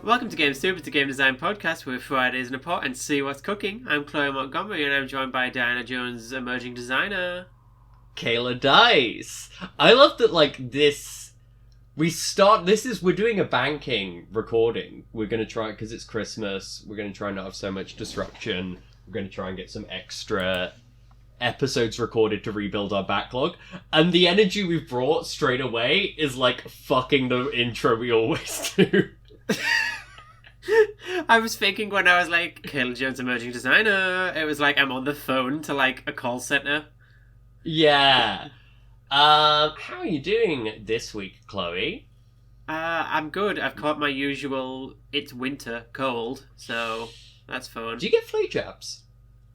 Welcome to Game Stupid, the game design podcast where Fridays in a pot and see what's cooking. I'm Chloe Montgomery and I'm joined by Diana Jones, emerging designer. Kayla Dice. I love that, we're doing a banking recording. We're going to try, because it's Christmas, we're going to try not have so much disruption. We're going to try and get some extra episodes recorded to rebuild our backlog. And the energy we've brought straight away is fucking the intro we always do. I was thinking when I was Kayla Jones, emerging designer, it was I'm on the phone to a call center. Yeah. How are you doing this week, Chloe? I'm good. I've caught my usual it's winter cold, so that's fun. Do you get flu jabs?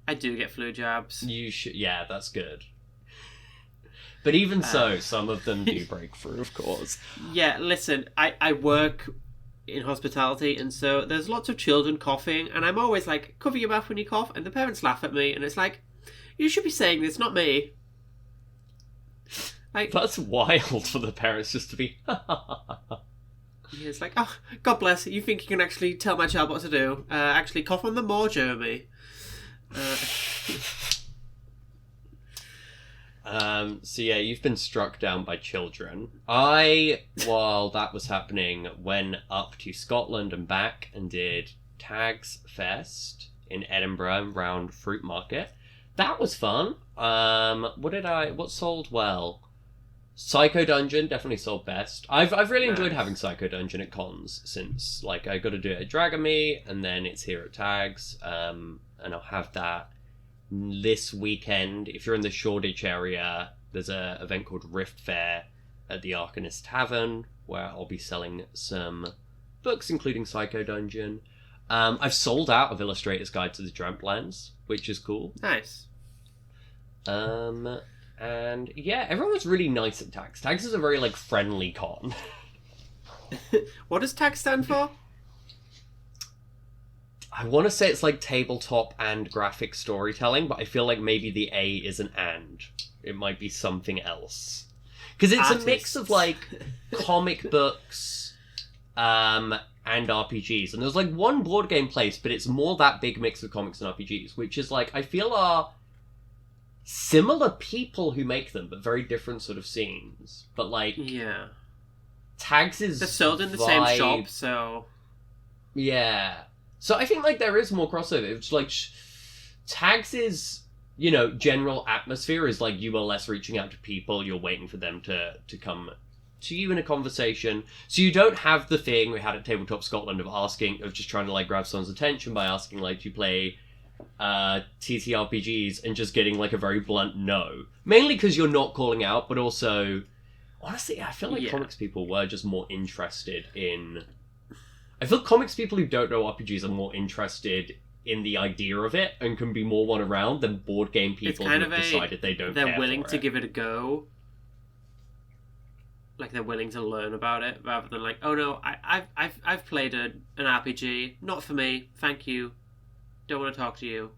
I do get flu jabs. You should. Yeah, that's good. But even so, some of them do break through, of course. Yeah, listen, I work in hospitality, and so there's lots of children coughing, and I'm always cover your mouth when you cough, and the parents laugh at me, and it's you should be saying this, not me. That's wild for the parents just to be. It's oh, God bless you think you can actually tell my child what to do. Actually cough on them more, Jeremy. So yeah, you've been struck down by children. While that was happening, went up to Scotland and back and did Tags Fest in Edinburgh around Fruit Market. That was fun. What sold well? Psycho Dungeon definitely sold best. I've really enjoyed having Psycho Dungeon at cons since I got to do it at Dragomir and then it's here at Tags. And I'll have that this weekend. If you're in the Shoreditch area, there's an event called Rift Fair at the Arcanist Tavern where I'll be selling some books, including Psycho Dungeon. I've sold out of Illustrator's Guide to the Dreamplands, which is cool. Nice. And yeah, everyone was really nice at Tags. Tags is a very friendly con. What does Tags stand for? I want to say it's tabletop and graphic storytelling, but I feel maybe the A is an and. It might be something else. Because it's a mix of comic books and RPGs. And there's one board game place, but it's more that big mix of comics and RPGs, which is I feel are similar people who make them, but very different sort of scenes. But yeah, Tags is they're sold in the same shop, so yeah. So I think there is more crossover. It's Tags is, general atmosphere is you are less reaching out to people, you're waiting for them to come to you in a conversation. So you don't have the thing we had at Tabletop Scotland of just trying to grab someone's attention by asking do you play TTRPGs and just getting a very blunt no. Mainly because you're not calling out, but also honestly I feel comics people were just more interested in. I feel comics people who don't know RPGs are more interested in the idea of it and can be more one around than board game people who have decided they don't care. They're willing to give it a go. They're willing to learn about it rather than oh no, I've played an RPG. Not for me. Thank you. Don't want to talk to you.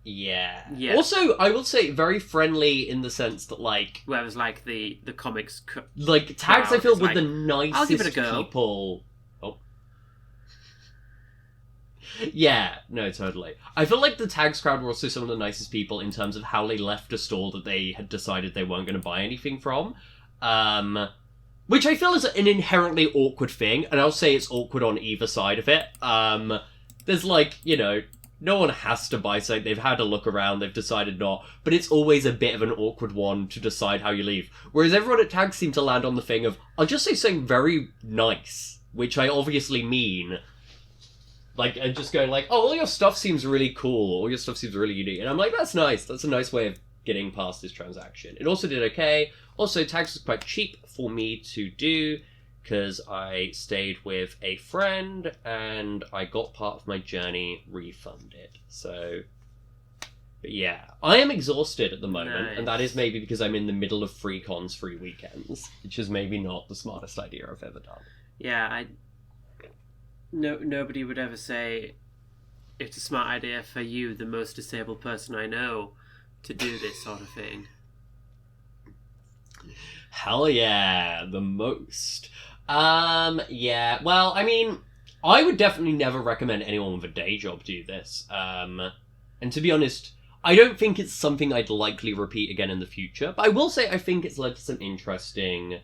Yeah. Also, I will say very friendly in the sense that whereas the comics Tags I feel were the nicest I'll give it a go. people. Oh. Yeah, no, totally. I feel the Tags crowd were also some of the nicest people in terms of how they left a store that they had decided they weren't going to buy anything from. Which I feel is an inherently awkward thing, and I'll say it's awkward on either side of it. There's no one has to buy something. They've had a look around, they've decided not, but it's always a bit of an awkward one to decide how you leave. Whereas everyone at Tags seemed to land on the thing of, I'll just say something very nice, which I obviously mean. And just going oh, all your stuff seems really cool, all your stuff seems really unique. And I'm that's nice, that's a nice way of getting past this transaction. It also did okay. Also, Tags was quite cheap for me to do, because I stayed with a friend, and I got part of my journey refunded. So, but yeah. I am exhausted at the moment, Nice. And that is maybe because I'm in the middle of free cons, free weekends, which is maybe not the smartest idea I've ever done. Yeah, nobody would ever say it's a smart idea for you, the most disabled person I know, to do this sort of thing. Hell yeah, the most. Yeah, well, I mean, I would definitely never recommend anyone with a day job do this. And to be honest, I don't think it's something I'd likely repeat again in the future, but I will say I think it's led to some interesting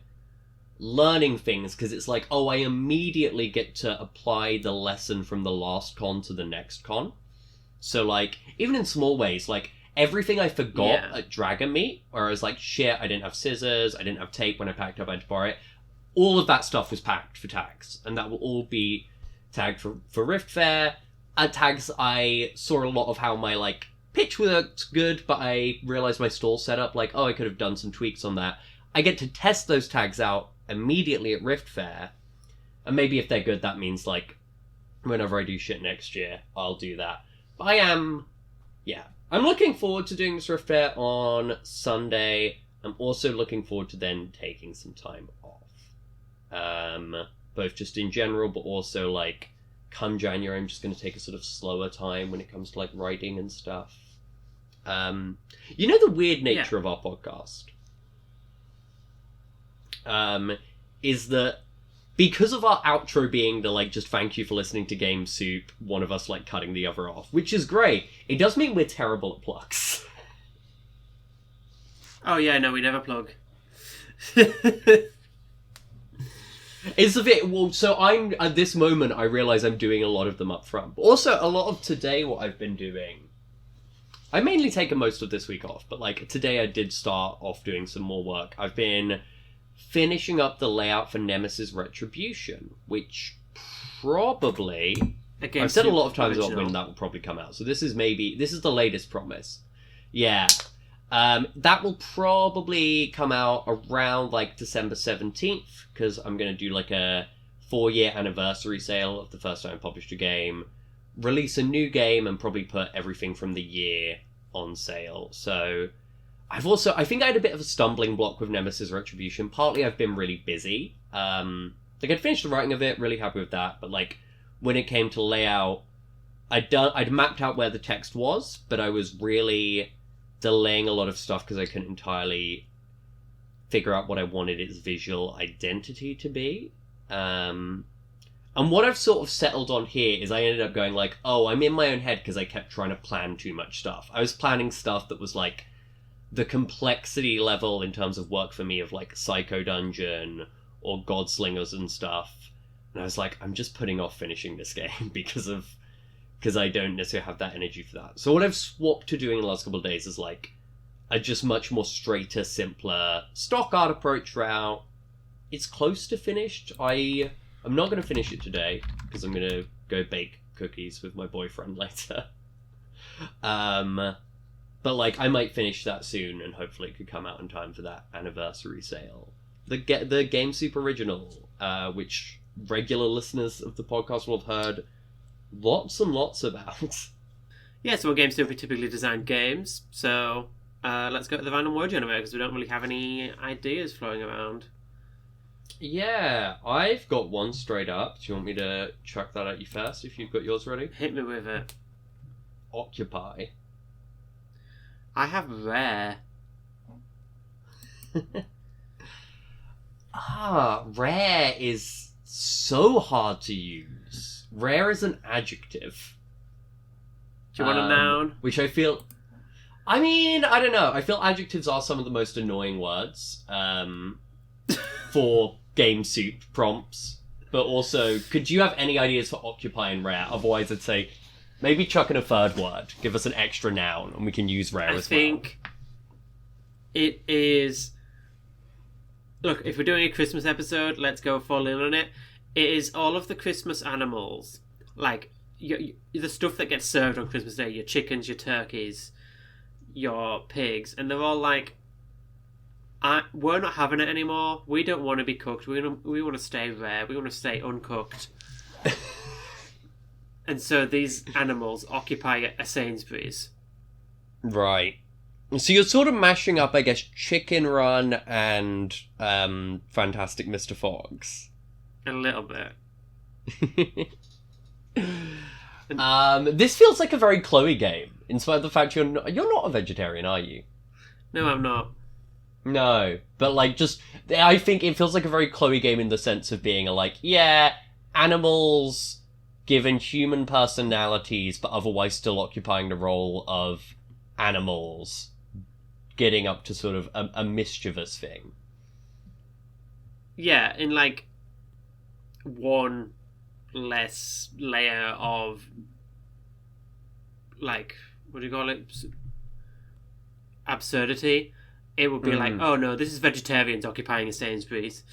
learning things, because it's like, oh, I immediately get to apply the lesson from the last con to the next con. So, like, even in small ways, like, everything I forgot at Dragon Meet, where I was like, shit, I didn't have scissors, I didn't have tape when I packed up, I had to borrow it. All of that stuff was packed for tags, and that will all be tagged for Rift Fair. At tags, I saw a lot of how my, like, pitch worked good, but I realized my stall setup, like, oh, I could have done some tweaks on that. I get to test those tags out immediately at Rift Fair, and maybe if they're good, that means, like, whenever I do shit next year, I'll do that. But I'm looking forward to doing this Rift Fair on Sunday. I'm also looking forward to then taking some time off. Both just in general, but also, like, come January, I'm just going to take a sort of slower time when it comes to, like, writing and stuff. You know the weird nature of our podcast? Is that because of our outro being the, like, just thank you for listening to Game Soup, one of us, like, cutting the other off, which is great, it does mean we're terrible at plugs. Oh yeah, no, we never plug. It's a bit, well, so I'm, at this moment, I realise I'm doing a lot of them up front. But also, a lot of today, what I've been doing, I mainly taken most of this week off, but, like, today I did start off doing some more work. I've been finishing up the layout for Nemesis Retribution, which probably, I've said a lot of times about when that will probably come out, so this is the latest promise. Yeah. That will probably come out around, like, December 17th, because I'm going to do, like, a 4-year anniversary sale of the first time I published a game, release a new game, and probably put everything from the year on sale. So I think I had a bit of a stumbling block with Nemesis Retribution. Partly I've been really busy. Like, I'd finished the writing of it, really happy with that, but, like, when it came to layout, I'd mapped out where the text was, but I was really delaying a lot of stuff because I couldn't entirely figure out what I wanted its visual identity to be. And what I've sort of settled on here is I ended up going, like, oh, I'm in my own head because I kept trying to plan too much stuff. I was planning stuff that was, like, the complexity level in terms of work for me of, like, Psycho Dungeon or Godslingers and stuff. And I was like, I'm just putting off finishing this game because I don't necessarily have that energy for that. So what I've swapped to doing in the last couple of days is, like, a just much more straighter, simpler, stock art approach route. It's close to finished. I'm not going to finish it today, because I'm going to go bake cookies with my boyfriend later. But, like, I might finish that soon, and hopefully it could come out in time for that anniversary sale. The Game Soup original, which regular listeners of the podcast will have heard lots and lots about. Yeah, so Game Soup, we typically design games, so let's go to the random word generator, because we don't really have any ideas flowing around. Yeah, I've got one straight up. Do you want me to chuck that at you first, if you've got yours ready? Hit me with it. Occupy. I have rare. Rare is so hard to use. Rare is an adjective. Do you want a noun? Which I feel... I mean, I don't know. I feel adjectives are some of the most annoying words for Game Soup prompts. But also, could you have any ideas for occupy and rare? Otherwise, I'd say maybe chuck in a third word. Give us an extra noun, and we can use rare as well. I think it is... Look, if we're doing a Christmas episode, let's go full in on it. It is all of the Christmas animals. Like, the stuff that gets served on Christmas Day. Your chickens, your turkeys, your pigs. And they're all like, we're not having it anymore. We don't want to be cooked. We want to stay rare. We want to stay uncooked. And so these animals occupy a Sainsbury's. Right. So you're sort of mashing up, I guess, Chicken Run and Fantastic Mr. Fox. A little bit. This feels like a very Chloe game, in spite of the fact you're not a vegetarian, are you? No, I'm not. No, but like just I think it feels like a very Chloe game in the sense of being like, yeah, animals given human personalities but otherwise still occupying the role of animals, getting up to sort of a mischievous thing. Yeah, in like one less layer of like, what do you call it? Absurdity. It would be like, oh no, this is vegetarians occupying a Sainsbury's.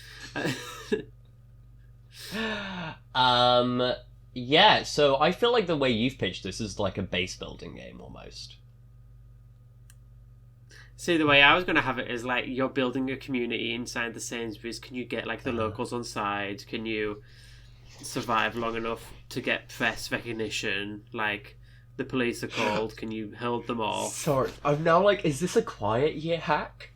Yeah, so I feel like the way you've pitched this is like a base building game almost. See, the way I was going to have it is like you're building a community inside the Sainsbury's. Can you get like the locals on side? Can you survive long enough to get press recognition? Like, the police are called. Can you hold them off? Sorry, I'm now like, is this a Quiet Year hack?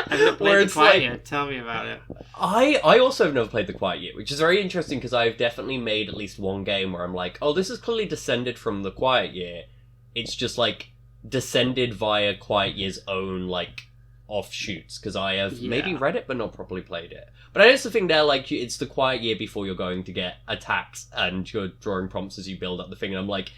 I've not played the Quiet Year. Tell me about it. I also have never played the Quiet Year, which is very interesting because I've definitely made at least one game where I'm like, oh, this is clearly descended from the Quiet Year. It's just like descended via Quiet Year's own like offshoots because I have maybe read it but not properly played it. But I also think they're like, it's the Quiet Year before you're going to get attacked and you're drawing prompts as you build up the thing. And I'm like,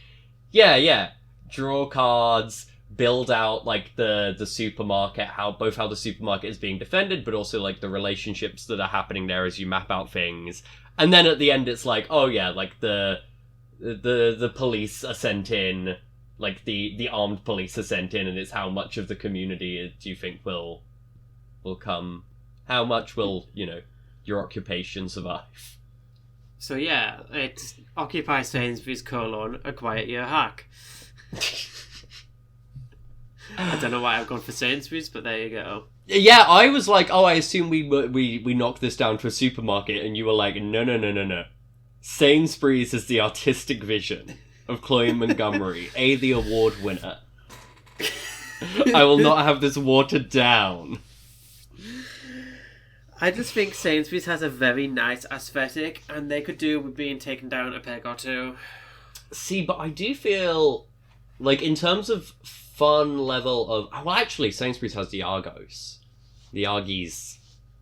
yeah, draw cards, build out like the supermarket, how the supermarket is being defended, but also like the relationships that are happening there as you map out things. And then at the end, it's like, oh yeah, like the police are sent in, like the armed police are sent in, and it's how much of the community do you think will come? How much will, your occupation survive? So yeah, it's Occupy Sainsbury's : A Quiet Year hack. I don't know why I've gone for Sainsbury's, but there you go. Yeah, I was like, oh, I assume we knocked this down to a supermarket, and you were like, no. Sainsbury's is the artistic vision of Chloe Montgomery, the award winner. I will not have this watered down. I just think Sainsbury's has a very nice aesthetic, and they could do with being taken down a peg or two. See, but I do feel like in terms of fun level of... Well, actually, Sainsbury's has the Argos. The Argies.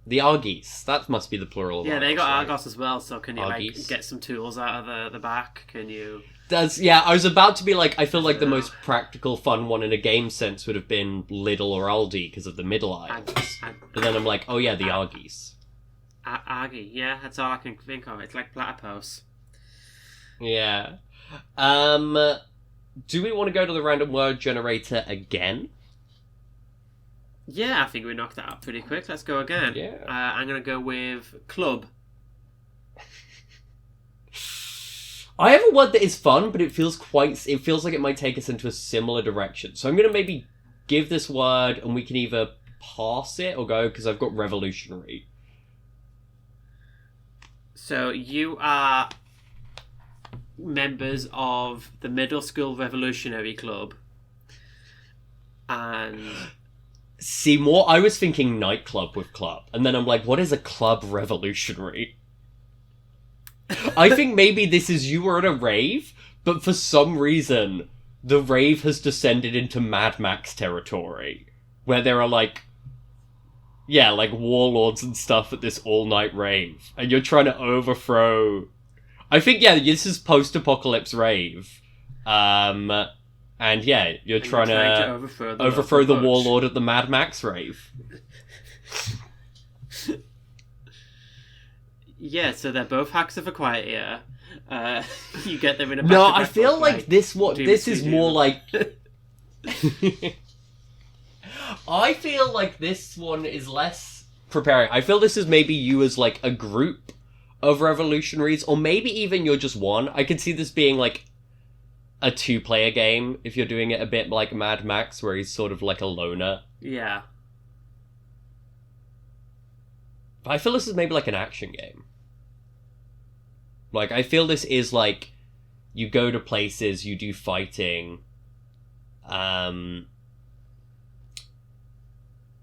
The Argies. That must be the plural of Argos, they got Argos right? as well, so can you Argies. like get some tools out of the back? Can you... I was about to be like, I feel like the most practical fun one in a game sense would have been Lidl or Aldi because of the middle aisles. But then I'm like, oh yeah, the Argies. Argy, yeah, that's all I can think of. It's like platypus. Yeah. Do we want to go to the random word generator again? Yeah, I think we knocked that out pretty quick. Let's go again. Yeah. I'm going to go with club. I have a word that is fun, but it feels like it might take us into a similar direction. So I'm going to maybe give this word, and we can either pass it or go, because I've got revolutionary. So you are members of the Middle School Revolutionary Club. And... See, I was thinking nightclub with club, and then I'm like, what is a club revolutionary? I think maybe this is you were at a rave, but for some reason, the rave has descended into Mad Max territory, where there are like warlords and stuff at this all-night rave, and you're trying to overthrow... I think, this is post-apocalypse rave, and you're trying to overthrow the warlord at the Mad Max rave. Yeah, so they're both hacks of a quiet year. You get them in a... No, I feel like this is more like... I feel like this one is less preparing. I feel this is maybe you as like a group of revolutionaries, or maybe even you're just one. I could see this being like a 2-player game if you're doing it a bit like Mad Max, where he's sort of like a loner. Yeah. But I feel this is maybe like an action game. Like, I feel this is like, you go to places, you do fighting.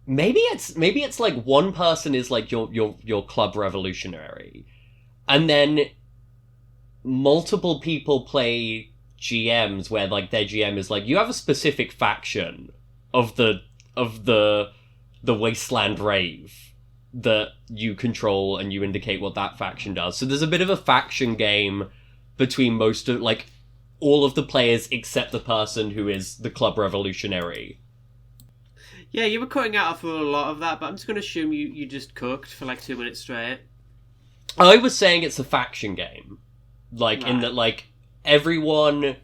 Maybe it's like one person is like your club revolutionary, and then multiple people play GMs where like their GM is like, you have a specific faction of the Wasteland Rave that you control, and you indicate what that faction does. So there's a bit of a faction game between most of, like, all of the players except the person who is the club revolutionary. Yeah, you were cutting out for a lot of that, but I'm just going to assume you just cooked for like 2 minutes straight. I was saying it's a faction game. Like, Right. in that, like, everyone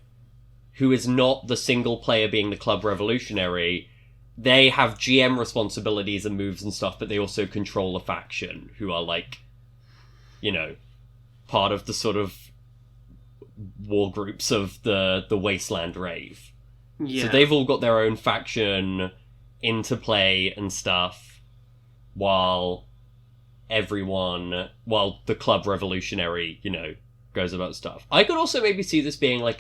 who is not the single player being the club revolutionary, they have GM responsibilities and moves and stuff, but they also control a faction who are, like, you know, part of the sort of war groups of the Wasteland Rave. Yeah. So they've all got their own faction into play and stuff, while the club revolutionary, you know, goes about stuff. I could also maybe see this being like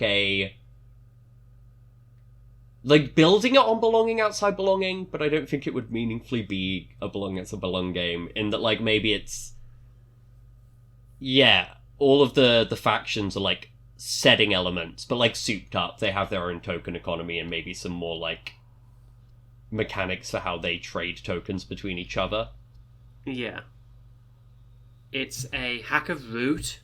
building it on belonging outside belonging, but I don't think it would meaningfully be a belonging outside belong game, in that, like, maybe it's, yeah, all of the factions are like setting elements, but like souped up. They have their own token economy and maybe some more like mechanics for how they trade tokens between each other. Yeah. It's a hack of Root,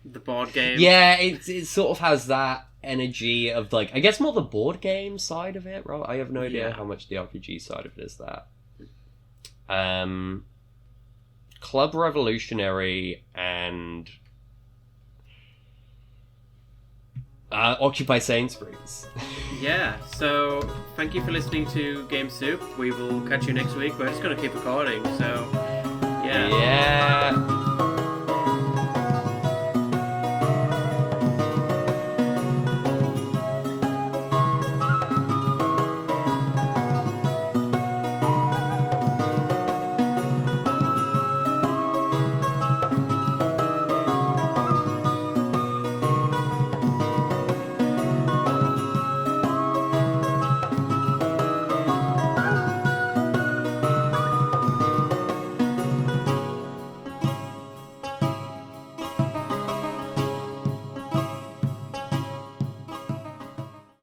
the board game. Yeah, it sort of has that energy of, like, I guess more the board game side of it, right? I have no idea how much the RPG side of it is that. Club Revolutionary and Occupy Sainsbury's. Yeah, so thank you for listening to Game Soup. We will catch you next week. We're just going to keep recording, so yeah. Yeah.